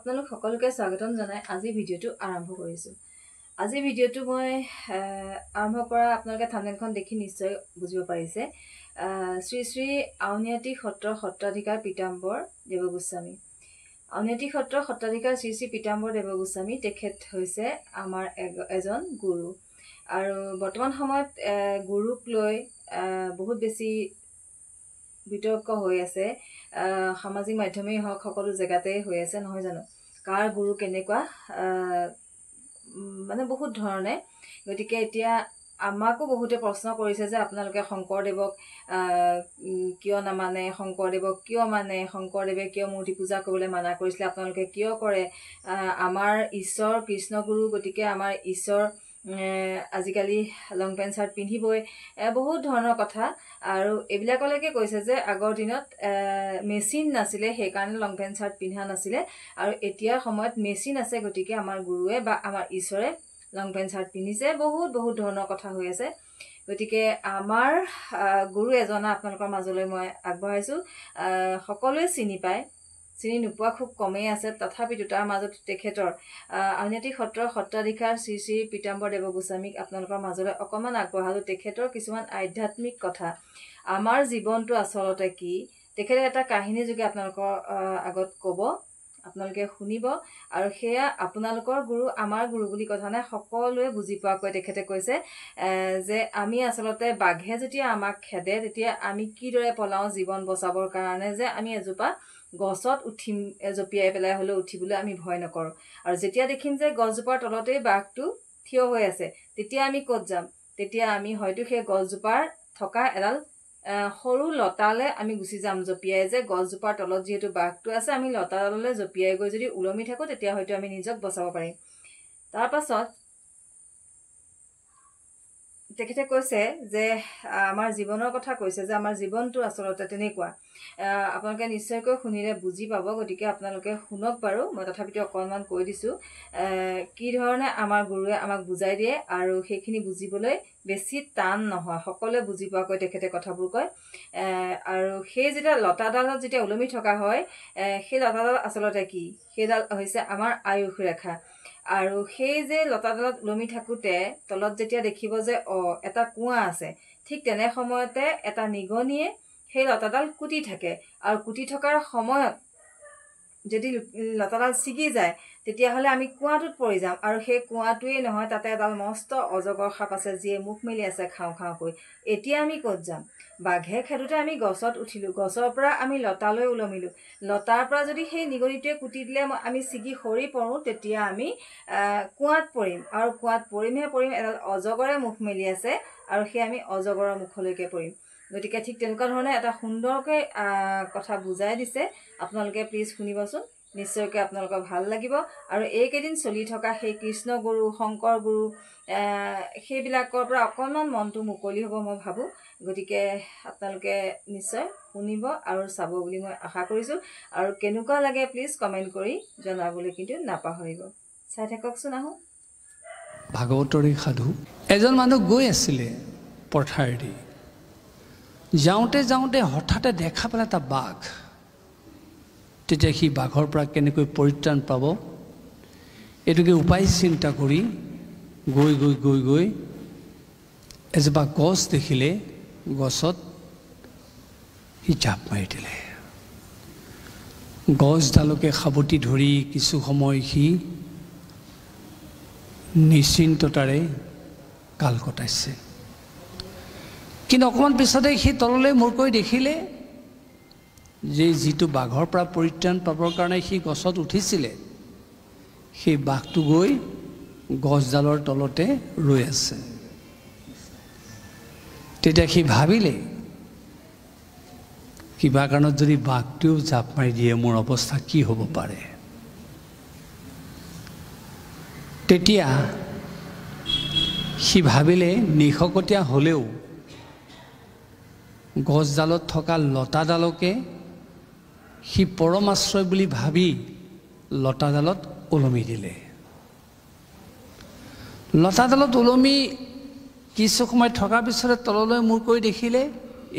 আপোনালোক সকলোকে স্বাগতম জনাই আজি ভিডিওটো আৰম্ভ কৰিছো। আজি ভিডিওটো মই আৰম্ভ কৰা আপোনালোকে থাম্বনেলখন দেখি নিশ্চয় বুজিব পাৰিছে। শ্ৰী শ্ৰী আউনিআটী সত্ৰ সত্ৰাধিকাৰ পীতাম্বৰ দেৱগোস্বামী। আউনিআটী সত্ৰ সত্ৰাধিকাৰ শ্ৰী শ্ৰী পীতাম্বৰ দেৱগোস্বামী তেখেত হৈছে আমাৰ এজন গুৰু আৰু বৰ্তমান সময়ত গুৰুক লৈ বহুত বেছি বিতৰ্ক হৈ আছে। সামাজিক মাধ্যমেই হওক সকলো জেগাতেই হৈ আছে নহয় জানো, কাৰ গুৰু কেনেকুৱা মানে বহুত ধৰণে। গতিকে এতিয়া আমাকো বহুতে প্ৰশ্ন কৰিছে যে আপোনালোকে শংকৰদেৱক কিয় নামানে, শংকৰদেৱক কিয় মানে, শংকৰদেৱে কিয় মূৰ্তি পূজা কৰিবলৈ মানা কৰিছিলে, আপোনালোকে কিয় কৰে, আমাৰ ঈশ্বৰ কৃষ্ণগুৰু, গতিকে আমাৰ ঈশ্বৰ আজিকালি লং পেণ্ট চাৰ্ট পিন্ধিবই, বহুত ধৰণৰ কথা। আৰু এইবিলাকলৈকে কৈছে যে আগৰ দিনত মেচিন নাছিলে, সেইকাৰণে লং পেণ্ট চাৰ্ট পিন্ধা নাছিলে, আৰু এতিয়াৰ সময়ত মেচিন আছে, গতিকে আমাৰ গুৰুৱে বা আমাৰ ঈশ্বৰে লং পেণ্ট চাৰ্ট পিন্ধিছে। বহুত ধৰণৰ কথা হৈ আছে। গতিকে আমাৰ গুৰু এজনা আপোনালোকৰ মাজলৈ মই আগবঢ়াইছোঁ। সকলোৱে চিনি পায়, চিনি নোপোৱা খুব কমেই আছে, তথাপিতো তাৰ মাজত তেখেতৰ আউনিআটী সত্ৰৰ সত্ৰাধিকাৰ শ্ৰী শ্ৰী পীতাম্বৰ দেৱগোস্বামীক আপোনালোকৰ মাজলৈ অকণমান আগবঢ়ালোঁ। তেখেতৰ কিছুমান আধ্যাত্মিক কথা, আমাৰ জীৱনটো আচলতে কি, তেখেতে এটা কাহিনী যোগে আপোনালোকৰ আগত ক'ব, আপোনালোকে শুনিব। আৰু সেয়া আপোনালোকৰ গুৰু আমাৰ গুৰু বুলি কথা নাই, সকলোৱে বুজি পোৱাকৈ তেখেতে কৈছে যে আমি আচলতে বাঘে যেতিয়া আমাক খেদে তেতিয়া আমি কিদৰে পলাওঁ জীৱন বচাবৰ কাৰণে, যে আমি এজোপা গছত উঠিম, জঁপিয়াই পেলাই হ'লেও উঠিবলৈ আমি ভয় নকৰোঁ। আৰু যেতিয়া দেখিম যে গছজোপাৰ তলতেই বাঘটো থিয় হৈ আছে, তেতিয়া আমি ক'ত যাম, তেতিয়া আমি হয়তো সেই গছজোপাৰ থকা এডাল সৰু লতালে আমি গুচি যাম জঁপিয়াই, যে গছজোপাৰ তলত যিহেতু বাঘটো আছে, আমি লতাডাললৈ জঁপিয়াই গৈ যদি ওলমি থাকোঁ তেতিয়া হয়তো আমি নিজক বচাব পাৰিম। তাৰ পাছত তেখেতে কৈছে যে আমাৰ জীৱনৰ কথা কৈছে, যে আমাৰ জীৱনটো আচলতে তেনেকুৱা। আপোনালোকে নিশ্চয়কৈ শুনিলে বুজি পাব, গতিকে আপোনালোকে শুনক বাৰু, মই তথাপিতো অকণমান কৈ দিছোঁ কি ধৰণে আমাৰ গুৰুৱে আমাক বুজাই দিয়ে, আৰু সেইখিনি বুজিবলৈ বেছি টান নহয়, সকলোৱে বুজি পোৱাকৈ তেখেতে কথাবোৰ কয়। আৰু সেই যেতিয়া লতাডালত যেতিয়া ওলমি থকা হয়, সেই লতাডাল আচলতে কি, সেইডাল হৈছে আমাৰ আয়ুস ৰেখা। আৰু সেই যে লতাডালত ওলমি থাকোঁতে তলত যেতিয়া দেখিব যে এটা কুঁৱা আছে, ঠিক তেনে সময়তে এটা নিগনিয়ে সেই লতাডাল কুটি থাকে, আৰু কুটি থকাৰ সময়ত যদি লতাডাল ছিগি যায় তেতিয়াহ'লে আমি কুঁৱাটোত পৰি যাম। আৰু সেই কুঁৱাটোৱেই নহয়, তাতে এডাল মস্ত অজগৰ সাপ আছে, যিয়ে মুখ মেলি আছে খাওঁ খাওঁকৈ। এতিয়া আমি ক'ত যাম, বাঘে খেদোতে আমি গছত উঠিলোঁ, গছৰ পৰা আমি লতালৈ ওলমিলোঁ, লতাৰ পৰা যদি সেই নিগনিটোৱে কুটি দিলে আমি ছিগি সৰি পৰোঁ, তেতিয়া আমি কুঁৱাত পৰিম, আৰু কুঁৱাত পৰিমহে পৰিম, এডাল অজগৰে মুখ মেলি আছে, আৰু সেই আমি অজগৰৰ মুখলৈকে পৰিম। গতিকে ঠিক তেনেকুৱা ধৰণে এটা সুন্দৰকৈ কথা বুজাই দিছে। আপোনালোকে প্লিজ শুনিবচোন, নিশ্চয়কৈ আপোনালোকৰ ভাল লাগিব। আৰু এইকেইদিন চলি থকা সেই কৃষ্ণ গুৰু, শংকৰ গুৰু, সেইবিলাকৰ পৰা অকণমান মনটো মুকলি হ'ব মই ভাবোঁ। গতিকে আপোনালোকে নিশ্চয় শুনিব আৰু চাব বুলি মই আশা কৰিছোঁ। আৰু কেনেকুৱা লাগে প্লিজ কমেণ্ট কৰি জনাবলৈ কিন্তু নাপাহৰিব। চাই থাককচোন। আহোঁ ভাগৱতৰে সাধু। এজন মানুহ গৈ আছিলে পথাৰেদি, যাওঁতে যাওঁতে হঠাতে দেখা পালে এটা বাঘ। তেতিয়া সি বাঘৰ পৰা কেনেকৈ পৰিত্ৰাণ পাব এইটোকে উপায় চিন্তা কৰি গৈ এজোপা গছ দেখিলে, গছত সি জাপ মাৰি দিলে। গছডালকে সাৱটি ধৰি কিছু সময় সি নিশ্চিন্ততাৰে কাল কটাইছে। কিন্তু অকণমান পিছতে সি তললৈ মূৰ কৰি দেখিলে যে যিটো বাঘৰ পৰা পৰিত্ৰাণ পাবৰ কাৰণে সি গছত উঠিছিলে, সেই বাঘটো গৈ গছডালৰ তলতে ৰৈ আছে। তেতিয়া সি ভাবিলে, কিবা কাৰণত যদি বাঘটোও জাপ মাৰি দিয়ে মোৰ অৱস্থা কি হ'ব পাৰে। তেতিয়া সি ভাবিলে নিশকতীয়া হ'লেও গছডালত থকা লতাডালকে সি পৰমাশ্ৰয় বুলি ভাবি লতাডালত ওলমি দিলে। লতাডালত ওলমি কিছু সময় থকাৰ পিছতে তললৈ মূৰ কৰি দেখিলে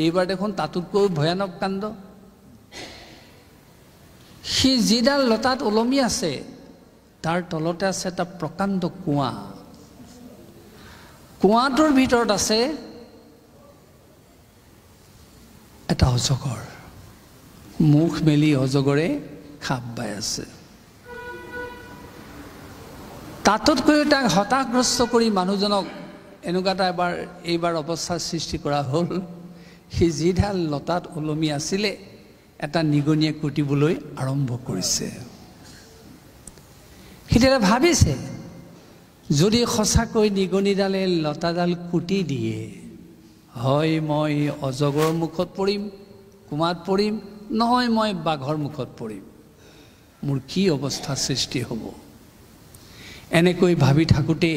এইবাৰ দেখোন তাতোতকৈ ভয়ানক কাণ্ড। সি যিডাল লতাত ওলমি আছে তাৰ তলতে আছে এটা প্ৰকাণ্ড কুঁৱা। কুঁৱাটোৰ ভিতৰত আছে এটা অজগৰ। মুখ মেলি অজগৰে খাপ বাই আছে। তাতোতকৈও তাক হতাশগ্ৰস্ত কৰি মানুহজনক এনেকুৱা এটা এইবাৰ অৱস্থাৰ সৃষ্টি কৰা হ'ল, সি যিডাল লতাত ওলমি আছিলে এটা নিগনিয়ে কুটিবলৈ আৰম্ভ কৰিছে। সি তেতিয়া ভাবিছে, যদি সঁচাকৈ নিগনিডালে লতাডাল কুটি দিয়ে, হয় মই অজগৰৰ মুখত পৰিম, কুমাত পৰিম, নহয় মই বাঘৰ মুখত পৰিম। মোৰ কি অৱস্থা সৃষ্টি হ'ব। এনেকৈ ভাবি থাকোঁতে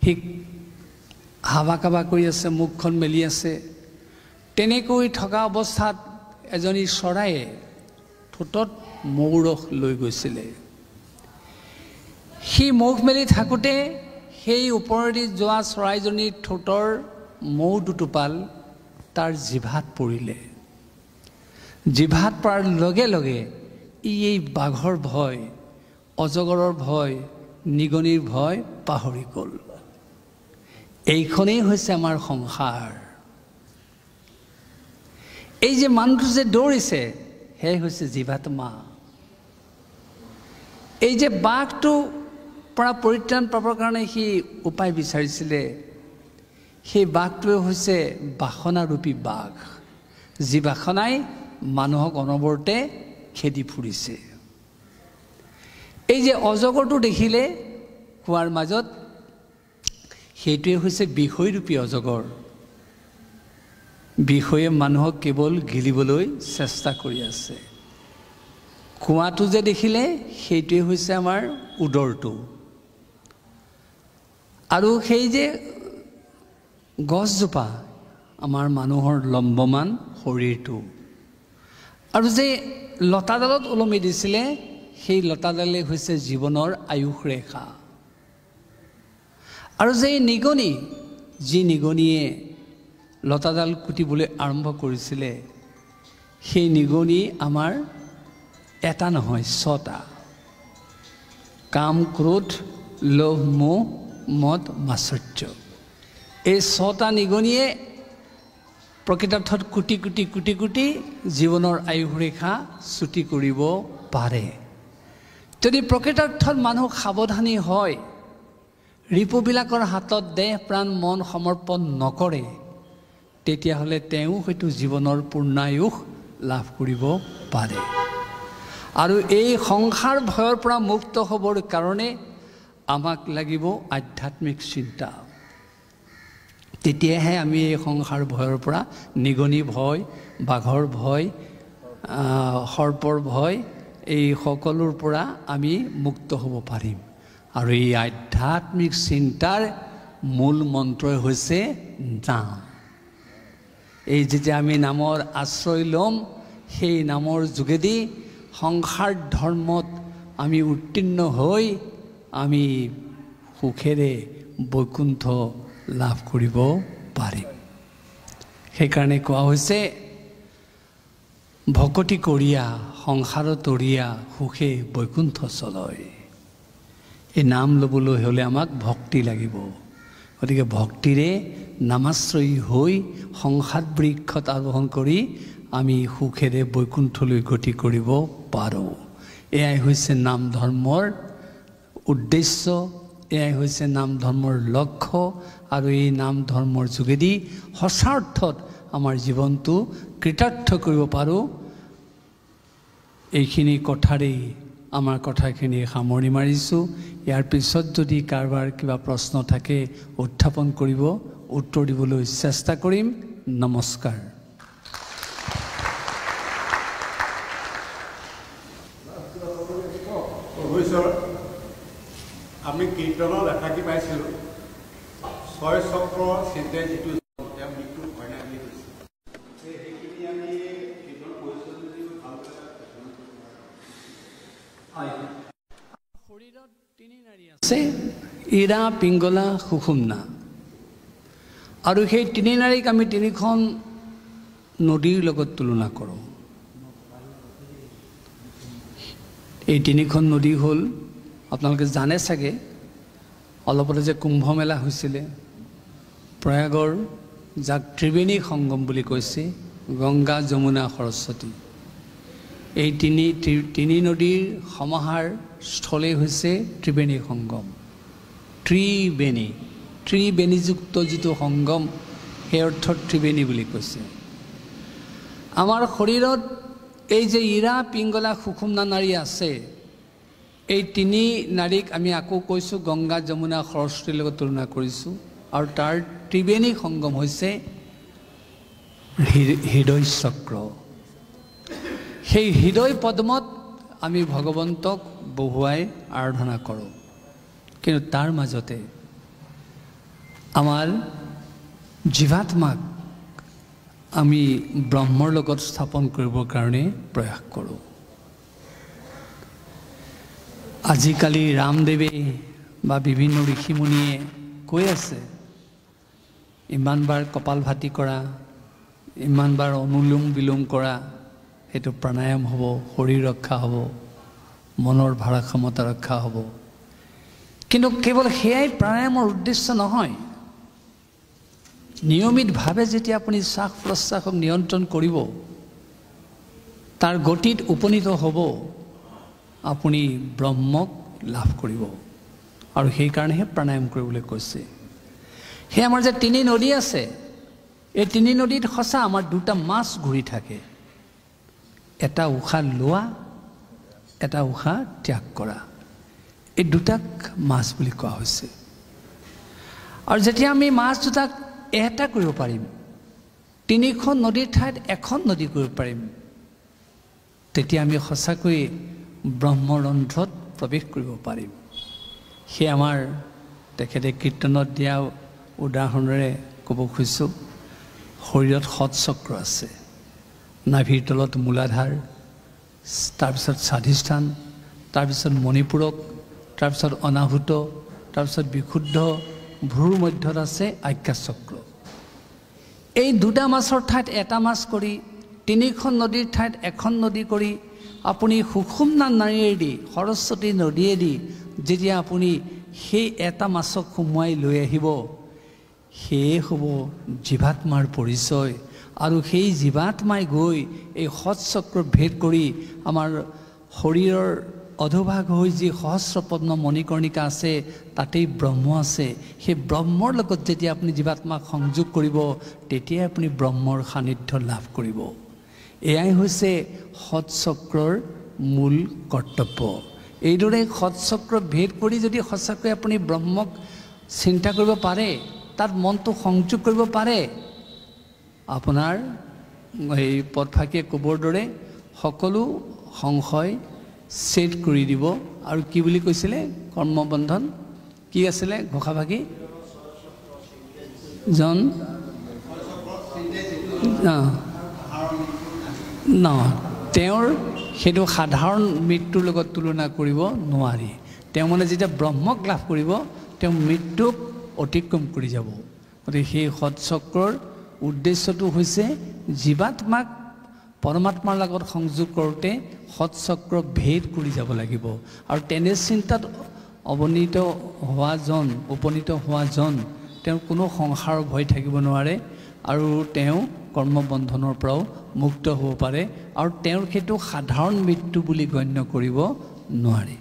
সি হাবা কাবা কৰি আছে, মুখখন মেলি আছে। তেনেকৈ থকা অৱস্থাত এজনী চৰায়ে ঠোঁটত মৌ ৰস লৈ গৈছিলে। সি মুখ মেলি থাকোঁতে সেই ওপৰেদি যোৱা চৰাইজনীৰ ঠোঁটৰ মৌ দুটোপাল তাৰ জিভাত পৰিলে। জিভাত পৰাৰ লগে লগে এই বাঘৰ ভয়, অজগৰৰ ভয়, নিগনিৰ ভয় পাহৰি গ'ল। এইখনেই হৈছে আমাৰ সংসাৰ। এই যে মানুহটো যে দৌৰিছে, সেয়াই হৈছে জীৱাত্মা। এই যে বাঘটো পৰা পৰিত্ৰাণ পাবৰ কাৰণে সি উপায় বিচাৰিছিলে, সেই বাঘটোৱে হৈছে বাসনাৰূপী বাঘ, যি বাসনাই মানুহক অনবৰতে খেদি ফুৰিছে। এই যে অজগৰটো দেখিলে কুৱাৰ মাজত, সেইটোৱে হৈছে বিষয়ৰূপী অজগৰ। বিষয়ে মানুহক কেৱল গিলিবলৈ চেষ্টা কৰি আছে। কুঁৱাটো যে দেখিলে, সেইটোৱে হৈছে আমাৰ উদৰটো। আৰু সেই যে গছজোপা, আমাৰ মানুহৰ লম্বমান শৰীৰটো। আৰু যে লতাডালত ওলমি দিছিলে, সেই লতাডালে হৈছে জীৱনৰ আয়ুস ৰেখা। আৰু যে নিগনি, যি নিগনিয়ে লতাডাল কুটিবলৈ আৰম্ভ কৰিছিলে, সেই নিগনি আমাৰ এটা নহয়, 6টা। কাম, ক্ৰোধ, লোভ, মোহ, মদ, মাশ্চৰ্য। এই 6টা নিগনিয়ে প্ৰকৃতাৰ্থত কোটি কোটি কোটি কোটি জীৱনৰ আয়ুস ৰেখা চুটি কৰিব পাৰে। যদি প্ৰকৃতাৰ্থত মানুহ সাৱধানী হয়, ৰিপুবিলাকৰ হাতত দেহ প্ৰাণ মন সমৰ্পণ নকৰে, তেতিয়াহ'লে তেওঁ হয়তো জীৱনৰ পূৰ্ণায়ুস লাভ কৰিব পাৰে। আৰু এই সংসাৰ ভয়ৰ পৰা মুক্ত হ'বৰ কাৰণে আমাক লাগিব আধ্যাত্মিক চিন্তা। তেতিয়াহে আমি এই সংসাৰ ভয়ৰ পৰা, নিগনি ভয়, বাঘৰ ভয়, সৰ্পৰ ভয়, এই সকলোৰ পৰা আমি মুক্ত হ'ব পাৰিম। আৰু এই আধ্যাত্মিক চিন্তাৰ মূল মন্ত্ৰই হৈছে নাম। এই যেতিয়া আমি নামৰ আশ্ৰয় ল'ম, সেই নামৰ যোগেদি সংসাৰ ধৰ্মত আমি উত্তীৰ্ণ হৈ আমি সুখেৰে বৈকুণ্ঠ লাভ কৰিব পাৰিম। সেইকাৰণে কোৱা হৈছে, ভকতি কৰিয়া সংসাৰ তৰিয়া, সুখে বৈকুণ্ঠ চলয়। এই নাম ল'বলৈ হ'লে আমাক ভক্তি লাগিব। গতিকে ভক্তিৰে নামাশ্ৰয়ী হৈ সংসাৰ বৃক্ষত আৰোহণ কৰি আমি সুখেৰে বৈকুণ্ঠলৈ গতি কৰিব পাৰোঁ। এয়াই হৈছে নাম ধৰ্মৰ উদ্দেশ্য, এয়াই হৈছে নাম ধৰ্মৰ লক্ষ্য। আৰু এই নাম ধৰ্মৰ যোগেদি সঁচা অৰ্থত আমাৰ জীৱনটো কৃতাৰ্থ কৰিব পাৰোঁ। এইখিনি কথাৰেই আমাৰ কথাখিনি সামৰণি মাৰিছোঁ। ইয়াৰ পিছত যদি কাৰোবাৰ কিবা প্ৰশ্ন থাকে উত্থাপন কৰিব, উত্তৰ দিবলৈ চেষ্টা কৰিম। নমস্কাৰ। আমি কীৰ্তনত এফাকি পাইছিলোঁ, 6 চক্ৰ চিন্তে যিটো মৃত্যু হয় নাই বুলি কৈছে। সেইখিনি আমি কীৰ্তন কৰিছোঁ যদি শৰীৰত 3 নাড়ী আছে, ইৰা, পিংগলা, সুষুম্না। আৰু সেই 3 নাড়ীক আমি 3খন নদীৰ লগত তুলনা কৰোঁ। এই তিনিখন নদী হ'ল আপোনালোকে জানে চাগে অলপতে যে কুম্ভ মেলা হৈছিলে প্ৰয়াগৰ যাক ত্ৰিবেণী সংগম বুলি কৈছে গংগা যমুনা সৰস্বতী এই তিনি নদীৰ সমাহাৰ স্থলেই হৈছে ত্ৰিবেণী সংগম ত্ৰিবেণীযুক্ত যিটো সংগম সেই অৰ্থত ত্ৰিবেণী বুলি কৈছে আমাৰ শৰীৰত এই যে ইৰা পিংগলা সুষুম্না নাৰী আছে এই তিনি নাৰীক আমি আকৌ কৈছোঁ গংগা যমুনা সৰস্বতীৰ লগত তুলনা কৰিছোঁ আৰু তাৰ ত্ৰিবেণী সংগম হৈছে হৃদয় চক্ৰ সেই হৃদয় পদ্মত আমি ভগৱন্তক বহুৱাই আৰাধনা কৰোঁ কিন্তু তাৰ মাজতে আমাৰ জীৱাত্মাক আমি ব্ৰহ্মৰ লগত স্থাপন কৰিবৰ কাৰণে প্ৰয়াস কৰোঁ আজিকালি ৰামদেৱে বা বিভিন্ন ঋষিমুনিয়ে কৈ আছে ইমানবাৰ কপালভাতি কৰা ইমানবাৰ অনুলোম বিলোম কৰা সেইটো প্ৰাণায়াম হ'ব শৰীৰ ৰক্ষা হ'ব মনৰ ভাৰসাম্যতা ৰক্ষা হ'ব কিন্তু কেৱল সেয়াই প্ৰাণায়ামৰ উদ্দেশ্য নহয় নিয়মিতভাৱে যেতিয়া আপুনি শ্বাস প্ৰশ্বাসক নিয়ন্ত্ৰণ কৰিব তাৰ গতিত উপনীত হ'ব আপুনি ব্ৰহ্মক লাভ কৰিব আৰু সেইকাৰণেহে প্ৰাণায়াম কৰিবলৈ কৈছে সেই আমাৰ যে তিনি নদী আছে এই তিনি নদীত সঁচা আমাৰ দুটা মাছ ঘূৰি থাকে এটা উশাহ লোৱা এটা উশাহ ত্যাগ কৰা এই দুটাক মাছ বুলি কোৱা হৈছে আৰু যেতিয়া আমি মাছ দুটাক এটা কৰিব পাৰিম তিনিখন নদীৰ ঠাইত এখন নদী কৰিব পাৰিম তেতিয়া আমি সঁচাকৈ ব্ৰহ্মৰন্ধ্ৰত প্ৰৱেশ কৰিব পাৰিম সেই আমাৰ তেখেতে কীৰ্তনত দিয়া উদাহৰণেৰে ক'ব খুজিছোঁ শৰীৰত সৎচক্ৰ আছে নাভিৰ তলত মূলাধাৰ তাৰপিছত স্বাধিষ্ঠান তাৰপিছত মণিপুৰক তাৰপিছত অনাহুত তাৰপিছত বিশুদ্ধ ভ্ৰুৰ মধ্যত আছে আজ্ঞাচক্ৰ এই দুটা মাছৰ ঠাইত এটা মাছ কৰি তিনিখন নদীৰ ঠাইত এখন নদী কৰি আপুনি সুষুম্না নাৰীয়েদি সৰস্বতী নদীয়েদি যেতিয়া আপুনি সেই এটা মাছক সোমোৱাই লৈ আহিব সেয়ে হ'ব জীৱাত্মাৰ পৰিচয় আৰু সেই জীৱাত্মাই গৈ এই সৎচক্ৰ ভেদ কৰি আমাৰ শৰীৰৰ অধোভাগ হৈ যি সহস্ৰপদ্ম মণিকৰ্ণিকা আছে তাতেই ব্ৰহ্ম আছে সেই ব্ৰহ্মৰ লগত যেতিয়া আপুনি জীৱাত্মাক সংযোগ কৰিব তেতিয়াই আপুনি ব্ৰহ্মৰ সান্নিধ্য লাভ কৰিব এয়াই হৈছে সৎচক্ৰৰ মূল কৰ্তব্য এইদৰে সৎচক্ৰ ভেদ কৰি যদি সঁচাকৈ আপুনি ব্ৰহ্মক চিন্তা কৰিব পাৰে তাত মনটো সংযোগ কৰিব পাৰে আপোনাৰ এই পদফাকিয়ে ক'বৰ দৰে সকলো সংশয় ছেদ কৰি দিব আৰু কি বুলি কৈছিলে কৰ্মবন্ধন কি আছিলে ঘোষাভাগী জন তেওঁৰ সেইটো সাধাৰণ মৃত্যুৰ লগত তুলনা কৰিব নোৱাৰি তেওঁ মানে যেতিয়া ব্ৰহ্মক লাভ কৰিব তেওঁ মৃত্যুক অতিক্ৰম কৰি যাব গতিকে সেই সৎচক্ৰৰ উদ্দেশ্যটো হৈছে জীৱাত্মাক পৰমাত্মাৰ লগত সংযোগ কৰোঁতে সৎচক্ৰ ভেদ কৰি যাব লাগিব আৰু তেনে চিন্তাত উপনীত হোৱাজন তেওঁৰ কোনো সংসাৰৰ ভয় থাকিব নোৱাৰে আৰু তেওঁ কৰ্মবন্ধনৰ পৰাও মুক্ত হ'ব পাৰে আৰু তেওঁৰ সেইটো সাধাৰণ মৃত্যু বুলি গণ্য কৰিব নোৱাৰে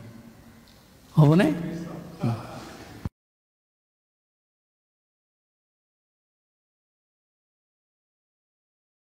হ'বনে